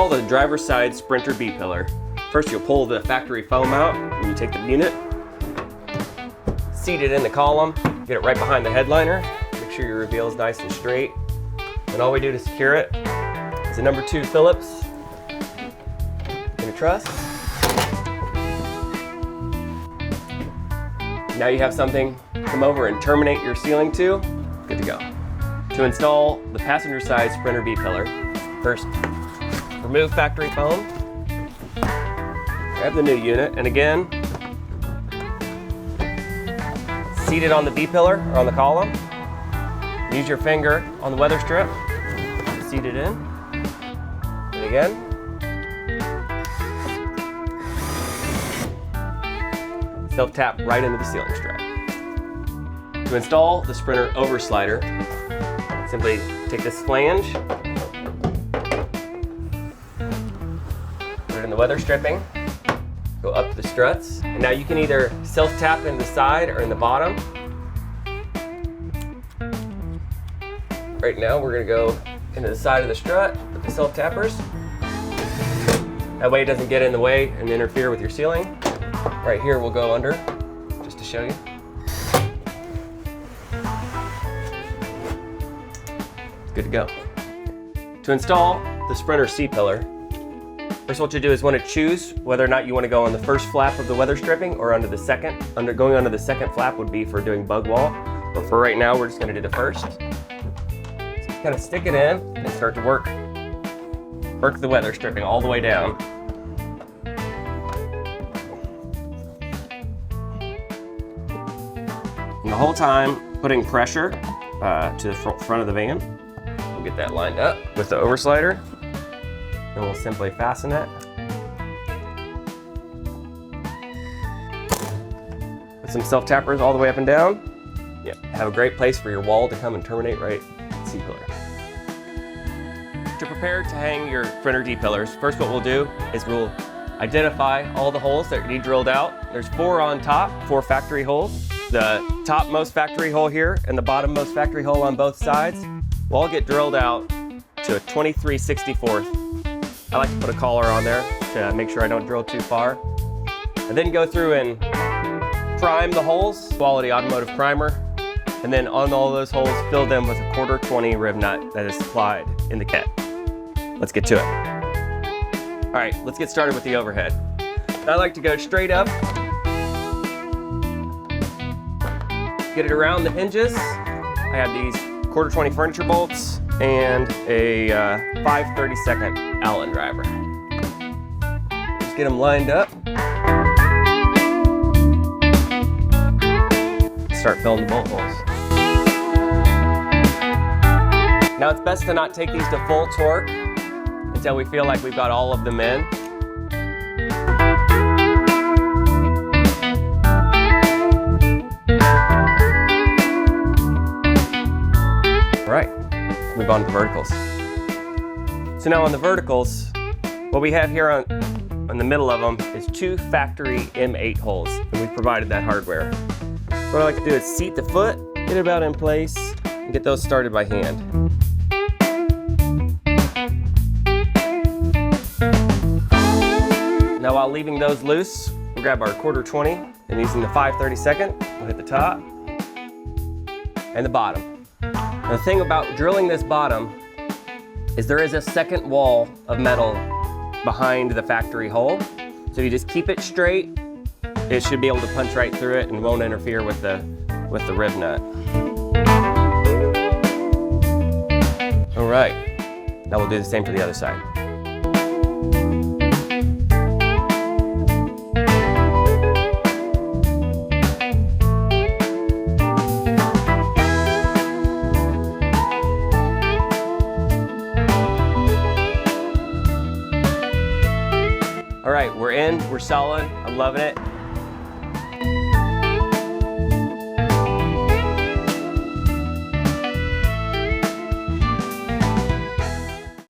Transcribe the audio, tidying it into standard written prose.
install the driver's side Sprinter B-pillar, first you'll pull the factory foam out and you take the unit, seat it in the column, get it right behind the headliner, make sure your reveal is nice and straight. And all we do to secure it is a number 2 Phillips in a truss. Now you have something to come over and terminate your ceiling to. Good to go. To install the passenger side Sprinter B-pillar, first remove factory foam, grab the new unit, and again, seat it on the B-pillar or on the column. Use your finger on the weather strip, seat it in, and again. Self-tap right into the ceiling strap. To install the Sprinter overslider, simply take this flange, put it in the weather stripping, go up to the struts, and now you can either self-tap in the side or in the bottom. Right now we're going to go into the side of the strut with the self-tappers. That way it doesn't get in the way and interfere with your ceiling. Right here we'll go under, just to show you. Good to go. To install the Sprinter C-pillar, first what you do is want to choose whether or not you want to go on the first flap of the weather stripping or under the second. Going under the second flap would be for doing bug wall, but for right now we're just going to do the first. So kind of stick it in and start to work the weather stripping all the way down. And the whole time putting pressure to the front of the van. We'll get that lined up with the overslider, and we'll simply fasten it. With some self-tappers all the way up and down. Yep, have a great place for your wall to come and terminate right at the C-pillar. To prepare to hang your Sprinter D-pillars, first what we'll do is we'll identify all the holes that need drilled out. There's 4 on top, 4 factory holes. The topmost factory hole here and the bottommost factory hole on both sides will all get drilled out to a 23/64. I like to put a collar on there to make sure I don't drill too far. And then go through and prime the holes, quality automotive primer. And then on all those holes, fill them with a 1/4 20 rib nut that is supplied in the kit. Let's get to it. All right, let's get started with the overhead. I like to go straight up, get it around the hinges. I have these 1/4 20 furniture bolts and a 5/32 Allen driver. Just get them lined up. Start filling the bolt holes. Now it's best to not take these to full torque until we feel like we've got all of them in. All right, let's move on to the verticals. So now on the verticals, what we have here on the middle of them is 2 factory M8 holes, and we've provided that hardware. What I like to do is seat the foot, get it about in place, and get those started by hand. Now while leaving those loose, we'll grab our 1/4 20 and using the 5/32, we'll hit the top and the bottom. Now the thing about drilling this bottom is there is a second wall of metal behind the factory hole. So if you just keep it straight, it should be able to punch right through it and won't interfere with the rib nut. All right, now we'll do the same for the other side. All right, we're in, we're solid, I'm loving it.